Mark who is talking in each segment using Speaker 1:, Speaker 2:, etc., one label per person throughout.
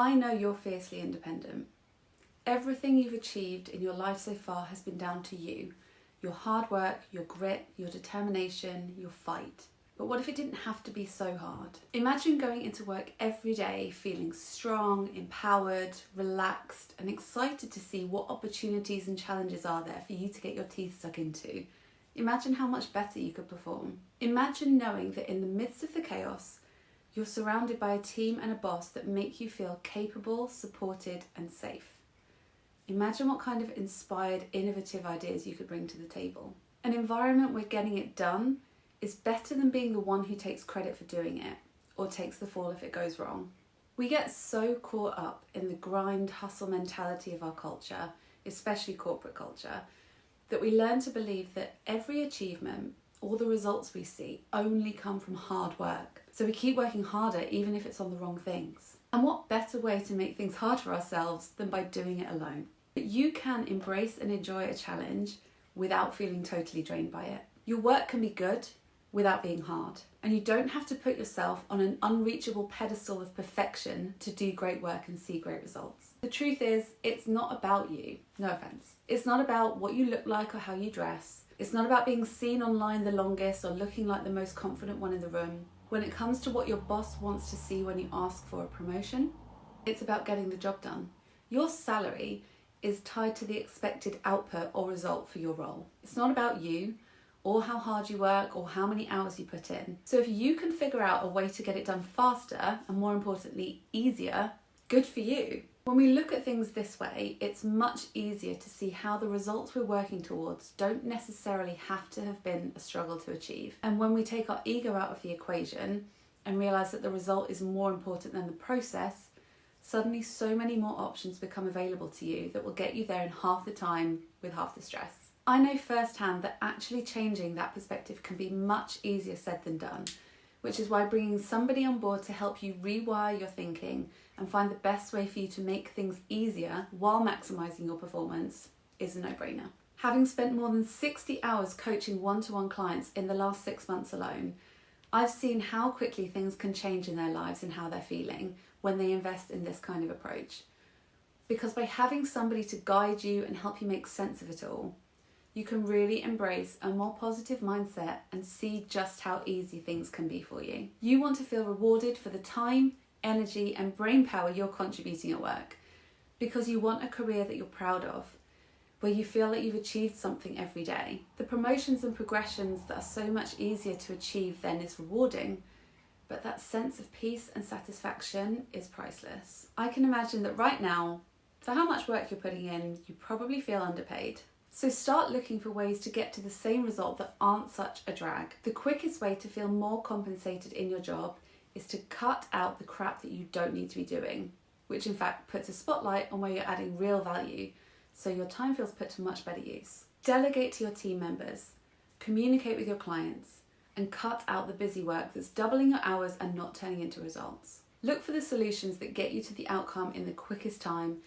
Speaker 1: I know you're fiercely independent. Everything you've achieved in your life so far has been down to you. Your hard work, your grit, your determination, your fight. But what if it didn't have to be so hard? Imagine going into work every day feeling strong, empowered, relaxed, and excited to see what opportunities and challenges are there for you to get your teeth stuck into. Imagine how much better you could perform. Imagine knowing that in the midst of the chaos, you're surrounded by a team and a boss that make you feel capable, supported, and safe. Imagine what kind of inspired, innovative ideas you could bring to the table. An environment where getting it done is better than being the one who takes credit for doing it, or takes the fall if it goes wrong. We get so caught up in the grind, hustle mentality of our culture, especially corporate culture, that we learn to believe that every achievement, all the results we see, only come from hard work. So we keep working harder even if it's on the wrong things. And what better way to make things hard for ourselves than by doing it alone? But you can embrace and enjoy a challenge without feeling totally drained by it. Your work can be good without being hard. And you don't have to put yourself on an unreachable pedestal of perfection to do great work and see great results. The truth is, it's not about you. No offense. It's not about what you look like or how you dress. It's not about being seen online the longest or looking like the most confident one in the room. When it comes to what your boss wants to see when you ask for a promotion, it's about getting the job done. Your salary is tied to the expected output or result for your role. It's not about you, or how hard you work, or how many hours you put in. So if you can figure out a way to get it done faster, and more importantly, easier, good for you. When we look at things this way, it's much easier to see how the results we're working towards don't necessarily have to have been a struggle to achieve. And when we take our ego out of the equation and realise that the result is more important than the process, suddenly so many more options become available to you that will get you there in half the time with half the stress. I know firsthand that actually changing that perspective can be much easier said than done, which is why bringing somebody on board to help you rewire your thinking and find the best way for you to make things easier while maximising your performance is a no-brainer. Having spent more than 60 hours coaching one-to-one clients in the last 6 months alone, I've seen how quickly things can change in their lives and how they're feeling when they invest in this kind of approach. Because by having somebody to guide you and help you make sense of it all, you can really embrace a more positive mindset and see just how easy things can be for you. You want to feel rewarded for the time, energy, and brain power you're contributing at work, because you want a career that you're proud of, where you feel that you've achieved something every day. The promotions and progressions that are so much easier to achieve then is rewarding, but that sense of peace and satisfaction is priceless. I can imagine that right now, for how much work you're putting in, you probably feel underpaid. So start looking for ways to get to the same result that aren't such a drag. The quickest way to feel more compensated in your job is to cut out the crap that you don't need to be doing, which in fact puts a spotlight on where you're adding real value, so your time feels put to much better use. Delegate to your team members, communicate with your clients, and cut out the busy work that's doubling your hours and not turning into results. Look for the solutions that get you to the outcome in the quickest time,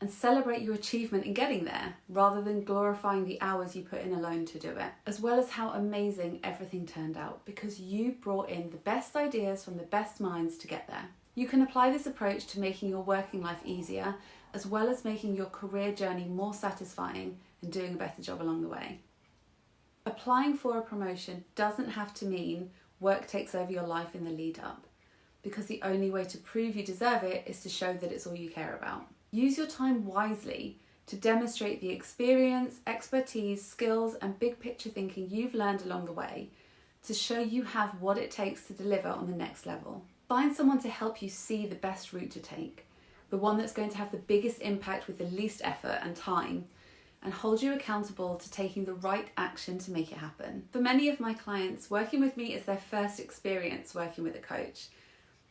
Speaker 1: and celebrate your achievement in getting there, rather than glorifying the hours you put in alone to do it, as well as how amazing everything turned out because you brought in the best ideas from the best minds to get there. You can apply this approach to making your working life easier, as well as making your career journey more satisfying and doing a better job along the way. Applying for a promotion doesn't have to mean work takes over your life in the lead up, because the only way to prove you deserve it is to show that it's all you care about. Use your time wisely to demonstrate the experience, expertise, skills, and big picture thinking you've learned along the way to show you have what it takes to deliver on the next level. Find someone to help you see the best route to take, the one that's going to have the biggest impact with the least effort and time, and hold you accountable to taking the right action to make it happen. For many of my clients, working with me is their first experience working with a coach.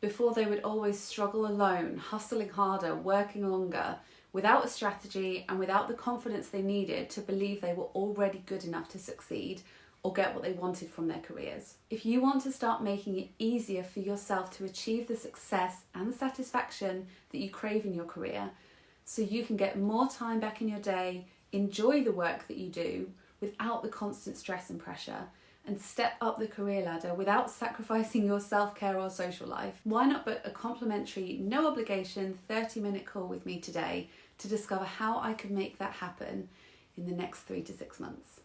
Speaker 1: Before, they would always struggle alone, hustling harder, working longer, without a strategy and without the confidence they needed to believe they were already good enough to succeed or get what they wanted from their careers. If you want to start making it easier for yourself to achieve the success and the satisfaction that you crave in your career, so you can get more time back in your day, enjoy the work that you do without the constant stress and pressure, and step up the career ladder without sacrificing your self-care or social life, why not book a complimentary, no obligation 30-minute call with me today to discover how I can make that happen in the next 3 to 6 months.